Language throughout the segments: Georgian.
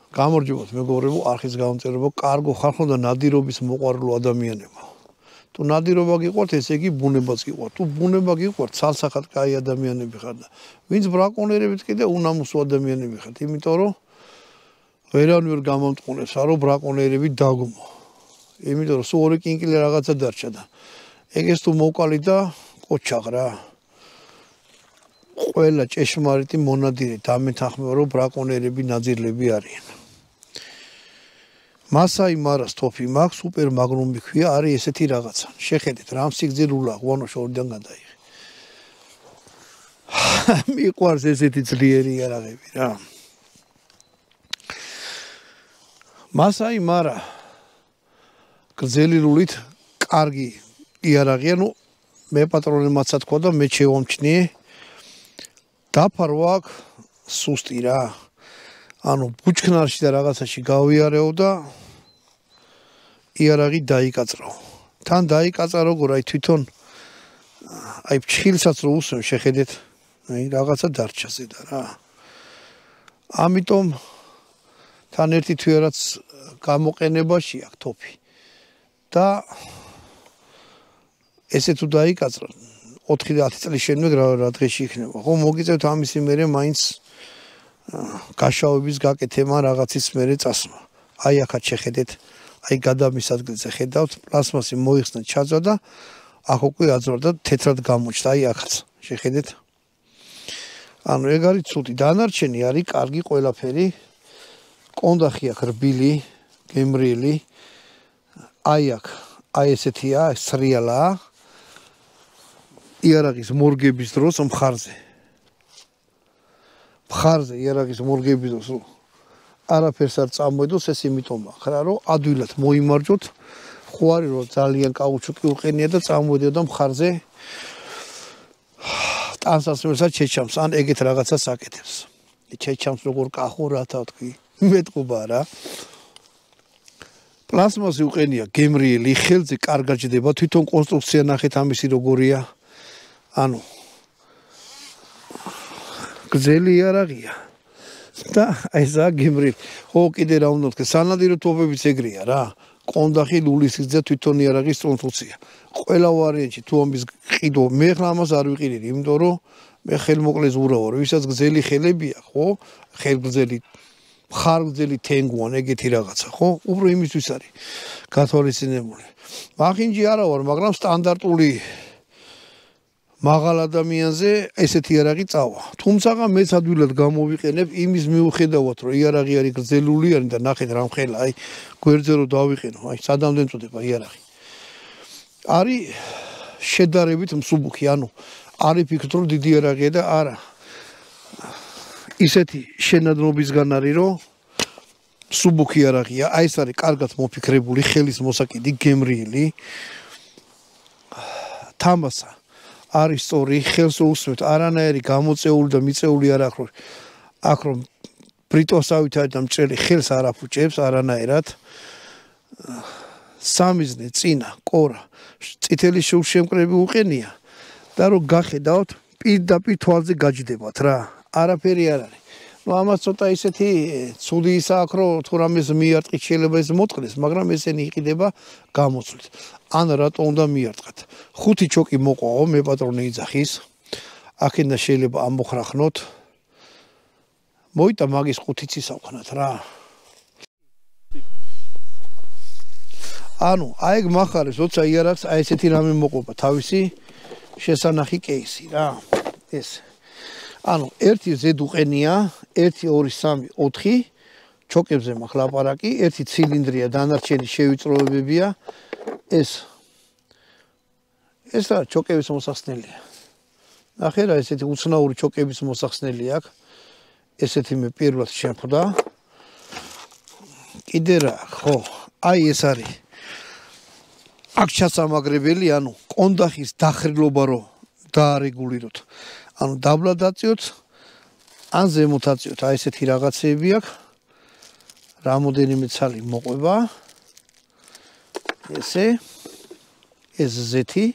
გამარჯობათ მეგობრებო, არხის გამომწერებო, კარგო ხალხო და ნადირობის მოყვარულო ადამიანებო. თუ ნადირობა გიყვართ, ესე იგი ბუნებაც გიყვართ. თუ ბუნება გიყვართ, ცალსახად კაი ადამიანები ხარ და ვინც ბრაკონერებით კიდე უნამუსო ადამიანები ხართ, იმიტომ რომ ვერავინ ვერ გამომტყუნებს, რომ ბრაკონერები დაგმო. იმიტომ რომ სულ ორი კინკილი რაღაცა დარჩა და ეგეს თუ მოვყალით და ყოჩაღ რა. ყველა ჭეშმარიტი მონადირე დამეთანხმება, რომ ბრაკონერები ნაძირლები არიან. მასაი მარას თოფი მაქვს, სუპერ მაგნუმი ქვია, არის ესეთი რაღაცა. შეხედეთ, რამ სიგრძილულა, ღვანო შორიდან გადაიღე. მიყვარს ესეთი ძლიერი იარაღები რა. მასაი მარა გრძელი ლულით კარგი იარაღია, ნუ მე პატრონებმაცა თქვა და მე შევამჩნიე. დაფარვა აქვს სუსტი რა. ანუ ბუჩქნარში და რაღაცაში გავიარეო და იარაღი დაიკაწრო. თან დაიკაცა როგორ აი თვითონ აი ფჩხილსაც რო უსვენ შეხედეთ, აი რაღაცა დარჩა ზედა რა. ამიტომ თან ერთი თვეერაც გამოყენებაში აქვს თოფი. და ესე თუ დაიკაწრო 4-10 წლის შემდეგ რა დღეში იქნება. ხო მოგიწევთ ამისი მერე მაინც გაშავების გაკეთება რაღაცის მერე წასვლა. აი ახაც შეხედეთ, აი გადამის ადგილზე ხედავთ, პლასმასი მოიხსნა, ჩაძვა და აქ უკვე აძვრა და თეთრად გამოჩნდა. აი ახაც შეხედეთ. ანუ ეგ არის ცუდი. დანარჩენი არის კარგი ყველაფერი. კონდახი აქვს რბილი, გემრიელი. აი აქ, აი ესეთია, სრიალაა. იარაღის მორგების დროს მხარზე. მხარზე იარაღის მორგების დროს არაფერს არ წამოედოს, ეს იმიტომ ახლა რომ ადვილად მოიმარჯოთ. ხო არის რომ ძალიან კაუჩუკი უყენია და წამოედოდა მხარზე ტანსასმელსაც ჩეჩამს, ან ეგეთ რაღაცას აკეთებს. ჩეჩამს როგორ კახო რათა თქვი, მეტყობა რა. პლასმასი უყენია გემრიელი, ხელზე კარგად ჯდება, თვითონ კონსტრუქცია ნახეთ ამისი როგორია. ანუ გზელი იარაღია და აი ზა გემრიელი. ხო კიდე რა უნდა ვთქვა, სანადირო თოფებიც ეგრეა რა. კონდახი ლულის სიგრძე თვითონ იარაღის კონსტრუქცია. ყველა ვარიანტში თუ ამის ყიდო, მე ხლა ამას არ ვიყიდი, იმიტომ რომ მე ხელმოკლეს ურავარ, ვისაც გზელი ხელები აქვს, ხო? ხელგრძელი, მხარგრძელი თენგუან ეგეთი რაღაცა, ხო? უფრო იმისთვის არის გათვალისწინებული. მახინჯი არა ვარ, მაგრამ სტანდარტული მაღალ ადამიანზე ესეთი იარაღი წავა. თუმცა მეც ადვილად გამოვიყენებ იმის მიუხედავად, რომ იარაღი არის გრძელულიანი და ნახეთ რა მხელა, აი გვერდზე რომ დავიყენო, აი სადამდე წოდება იარაღი. არის შედარებით მსუბუქი, ანუ არის ფიქრობ რომ დიდი იარაღია და არა. ისეთი შენადნობისგან არის რომ მსუბუქი იარაღია, აი ეს არის კარგად მოფიქრებული, ხელის მოსაკიდი, გემრიელი. თამასა არის სწორი, ხელს უსმევთ, არანაირი გამოწეული და მიწეული არ აქვს. აქ რომ ბრიტოსავით არის და მჭრელი ხელს არ აფუჭებს არანაირად. სამიზნე, წინა, კორა, წითელი შურშემკრები უყენია და რომ გახედავთ, პირდაპირ თვალზე გაჯდებათ რა. არაფერი არ არის. ნუ ამას ცოტა ისეთი ცუდი ისა აქვს, რომ თუ რამეს მიარტყით შეიძლება ეს მოწყდეს, მაგრამ ესენი იყიდება გამოცვლით. ან რატო უნდა მიარტყათ? 5 ჩოკი მოყვაო, მე პატრონი იძახის. აქედან შეიძლება ამოხრახნოთ. მოიტა მაგის 5 წისავხნათ რა. ანუ აი ეგ מחარებს, როცა იარაღს აი ესეთი რამე მოყვება, თავისი შესანახი კეისი რა. ეს. ანუ 1 ზედ უყენია, 1 2 3 4 ჩოკებზე მაქვს ლაპარაკი, 1 ცილინდრია, დანარჩენი შევიწროებებია. ეს რა ჩოკების მოსახსნელია. ნახე რა ესეთი უცნაური ჩოკების მოსახსნელი აქვს. ესეთი მე პირველად შემხვდა. კიდე რა, ხო, აი ეს არის. აქ ჩასამაგრებელი, ანუ კონდახის დახრილობა რო დაარეგულიროთ. ანუ დაბლა დაწიოთ, ან ზემოთ აწიოთ. აი ესეთი რაღაცეები აქვს. რამოდენიმე ცალი მოყვება. ესე ეს ზეთი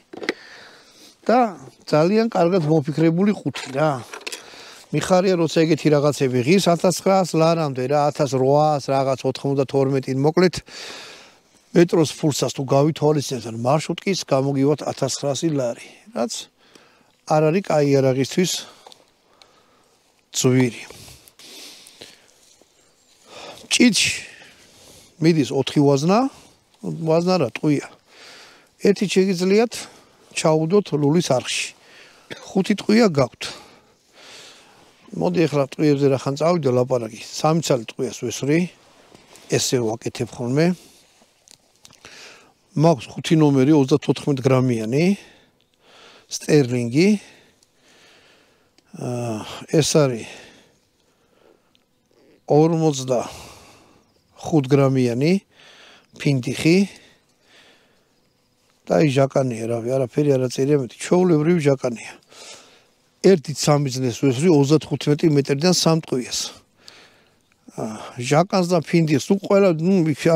და ძალიან კარგად მოფიქრებული ყუთი რა. მიხარია როცა ეგეთი რაღაცები ღირს 1900 ლარამდე რა 1800 რაღაც 92-ին მოკლედ მეტროს ფულსაც თუ გავითვალისწინებთ მარშრუტკის გამოგივათ 1900 ლარი რაც არ არის კაი არაღისთვის ძვირი ჭიჭი მიდის 4 ვაზნა რა ტყვია ერთი შეგიძლიათ ჩაუდოთ ლულის არხში 5 ტყვია გაქვთ მოდი ახლა ტყვიებზე რახან წავიდო ლაპარაკი 3 ცალი ტყვიას ვესვრი ესე ვაკეთებ ხოლმე მაქვს 5 ნომერი 34 გრამიანი სტერლინგი ეს არის 45 გრამიანი ფინდიხი და ის ჟაკანია რავი არაფერი არ აწერია მეტი ჩვეულებრივი ჟაკანია ერთი სამიზნეს ვესვრი 35 მეტრიდან 3 ტყვიას ჟაკანს და ფინდიხს თუ ყველა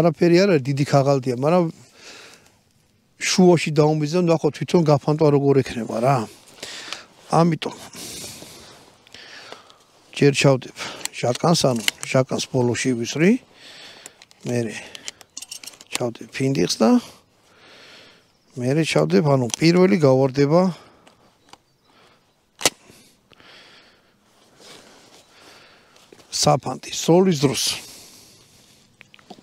არაფერი არ არის დიდი ქაღალდია მაგრამ შუაში დაუმიზან ნახო თვითონ გაფანტვა როგორ ექნება რა ამიტომ ჯერ ჩავდებ ჟაკანს ანუ ჟაკანს ბოლოში ვისვრი მე ჩავდებ ფინდიხს და მე ჩავდებ ანუ პირველი გავარდება საფანტი სროლის დროს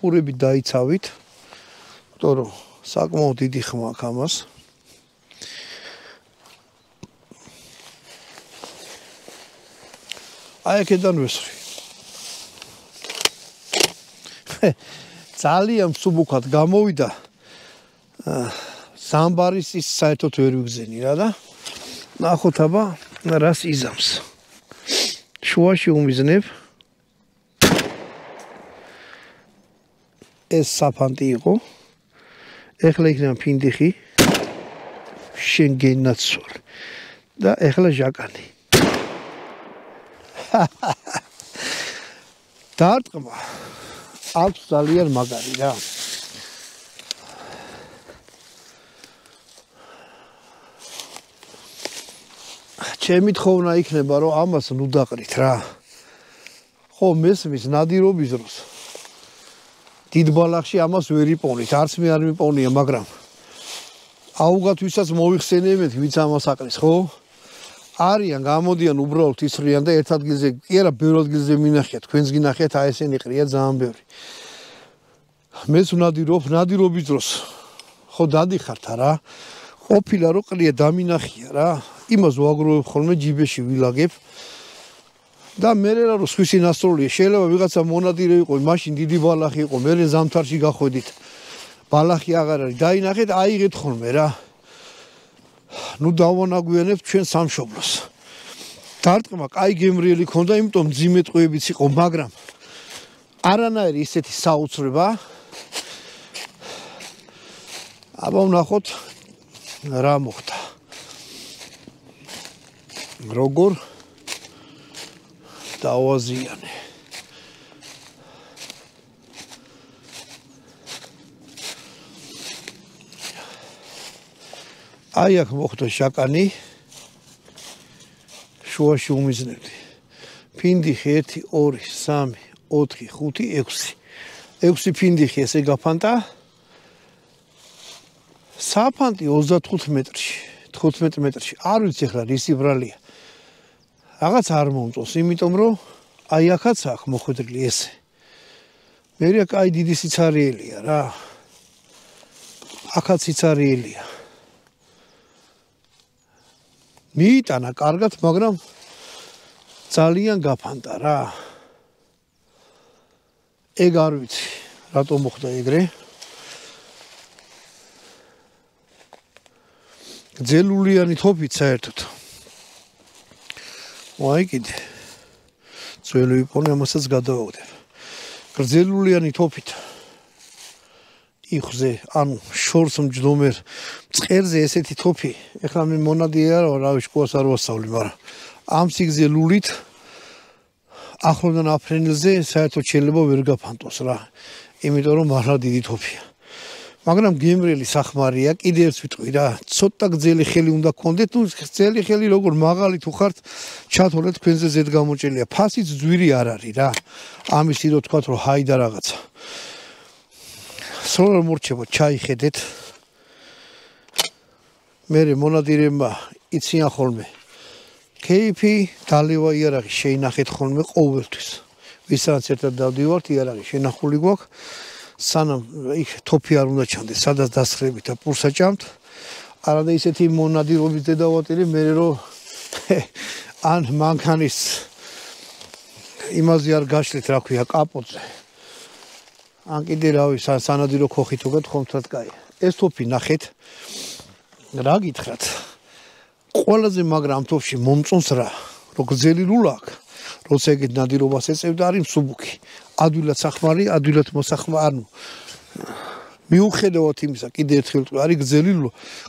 ყურები დაიცავით იმიტომ რომ საკმაოდ დიდი ხმა აქვს ამას აი აქედან ვესვრი ძალიან მსუბუქად გამოვიდა სამბარის ის საერთოდ ვერ ვიგზენი რა და ნახოთ აბა რას იზამს შუაში უმიზნებ ეს საფანტი იყო ეხლა იქნება ფინდიხი შენ გენაცვალ და ეხლა ჟაკანი დარტყმა აქვს ძალიან მაგარი რა ჩემი თხოვნა იქნება რომ ამას ნუ დაყრით რა ხო მესმის ნადირობის დროს დიდ ბალახში ამას ვერ იპოვნით არც მე არ მიპოვნია მაგრამ აუგათ ვისაც მოიხსენებთ ვიც ამას აყრის ხო არიან გამოდიან უბრალოდ ისრიან და ერთ ადგილზე კი არა ბევრ ადგილზე მინახეთ თქვენს გინახეთ აი ესენი ყრია ძალიან ბევრი მეც ნადირობის დროს ხო დადიხართ რა ყოფილა რომ ყრია დამინახია რა იმას ვაგროვებ ხოლმე ჯიბეში ვილაგებ და მე რა რომ სხვისი ნასროლია შეიძლება ვიღაცა მონადირე იყო მაშინ დიდი ბალახი იყო მე ზამთარში გახვედით ბალახი აღარ არის დაინახეთ აიღეთ ხოლმე რა ნუ დავანაგვიანებთ ჩვენ სამშობლოს დარტყმა კაი გემრიელი ქონდა იმიტომ მძიმე ტყვიებიც იყო მაგრამ არანაირი ისეთი საოცრება აბა ვნახოთ რა მოხდა როგორ დავაზიანე აი აქ მოხდა ჟაკანი შუაში უმიზნებდი ფინდიხი 1 2 3 4 5 6 ფინდიხი ესე გაფანტა საფანტი 35 მეტრში 15 მეტრში არ ვიცი ახლა რისი ბრალია რაღაც არ მომწონს იმიტომ რომ აი აქაც აქ მოხვედრილი ესე მე რა კაი დიდი სიცარიელია რა აქაც სიცარიელია მიიტანა კარგად მაგრამ ძალიან გაფანტა რა ეგ არ ვიცი რატომ მოხდა ეგრე გძელულიანი თოფით საერთოდ ვაი კიდე ძველი ვიპონე ამასაც გადავავდებ გრძელულიანი თოფით იხზე ანუ შორს მჯდომერ მწყერზე ესეთი თოფი ეხლა მე მონადირე რა შკოლას არ ვასწავლი მაგრამ ამ სიგზე ლულით ახლოდან აფრენილზე საერთოდ შეიძლება ვერ გაფანტოს რა იმიტომ რომ მართლა დიდი თოფია მაგრამ გემრიელი სახმარია, კიდე ერთ ვიტყვი რა, ცოტა გძელი ხელი უნდა გქონდეთ, თუ გძელი ხელი როგორ მაღალი თუ ხართ, ჩათვალეთ თქვენზე ზედ გამოჭრილია. ფასიც ძვირი არ არის რა. ამის ირო თქვათ რომ ჰაიდა რაღაცა. სულ მორჩებო, ჩაიხედეთ. მე მონადირეებმა იციან ხოლმე. კეიფი დალევა იარაღი შეინახეთ ხოლმე ყოველთვის. ვისაც ერთად დავდივართ, იარაღი შენახული გვაქვს. სანამ იქ თოფი არ უნდა ჩანდეს, სადაც დასხრებით და პურსა ჭამთ. არადა ისეთი მონადირობის დედავატირი მე რომ ან მანქანის იმაზე არ გაშლით, რა ქვია, კაპოტზე. ან კიდე რავი, სანადირო ქოხით უგეთ ხომთრად კაი. ეს თოფი ნახეთ. რა გითხრათ? ყველაზე მაგრამ თოფში მომწონს რა, რო გძელი ლულა აქვს. როცა ეგეთ ნადირობას ეწევდა არის მსუბუქი. ადვილად სახმარი, ადვილად მოსახმარი, ანუ მიუხედავად იმისა, კიდე ერთხელ ვთქვი, არის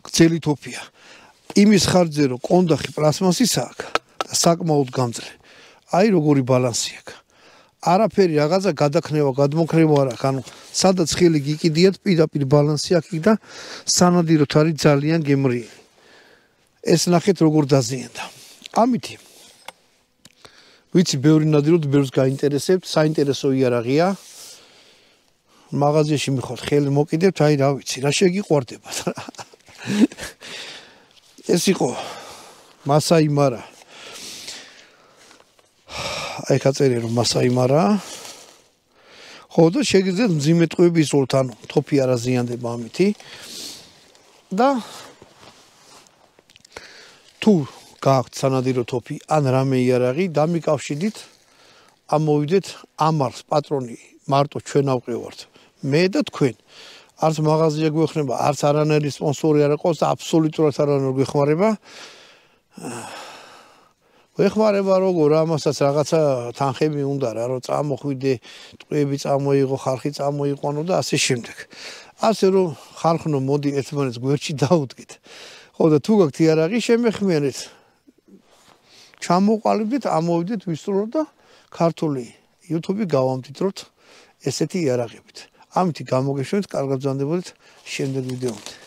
გძელი თოფია. იმის ხარჯზე რომ კონდახი პლასმასის აქვს და საკმაოდ გამძლე. აი როგორი ბალანსი აქვს. არაფერი რაღაცა გადაქნება, გადმოქრება არ აქვს. ანუ სადაც ხელი გიკიდიათ, პირდაპირ ბალანსი აქვს და სანადიროთ არის ძალიან გემრიელი. ეს ნახეთ როგორ დაზიანდა. ამითი ვიცი ბევრი ნადირობთ, ბევრს გაინტერესებთ, საინტერესო იარაღია. მაღაზიაში მიხოთ, ხელი მოკიდებთ, აი რა ვიცი, რა შეგიყვარდებათ რა. ეს იყო მასაი მარა. აი გაწერე რომ მასაი მარა. ხო და შეგიძლიათ მძიმე ტყვეები ისურთ, ანუ თოფი არ აზიანდება ამითი. და თუ გააქვთ სანადირო თოფი ან რამე იარაღი, დამიკავშირდით, ამოვიდეთ ამარს პატრონი მარტო ჩვენ ავყევართ. მე და თქვენ. არც მაღაზია გვეხმარება, არც არანაირი სპონსორი არ ყავს და აბსოლუტურად არანაირი გვეხმარება. გვეხმარება როგორ, ამასაც რაღაცა თანხები უნდა რა, რომ წამოხვიდე, ტყვეები წამოიღო, ხალხი წამოიყვანო და ასე შემდეგ. ასე რომ ხალხნო მოდი ერთმანეთს გვერდში დაუდგეთ. ხო და თუ გაქვთ იარაღი, შემეხმიანეთ. ჩამოყალიბდით, ამოვიდეთ ვისწავლოთ და ქართული YouTube-ი გავამტკიცოთ ესეთი იარაღებით. ამით გამოგეშვით, კარგად ბრძანდებოდეთ შემდეგ ვიდეომდე.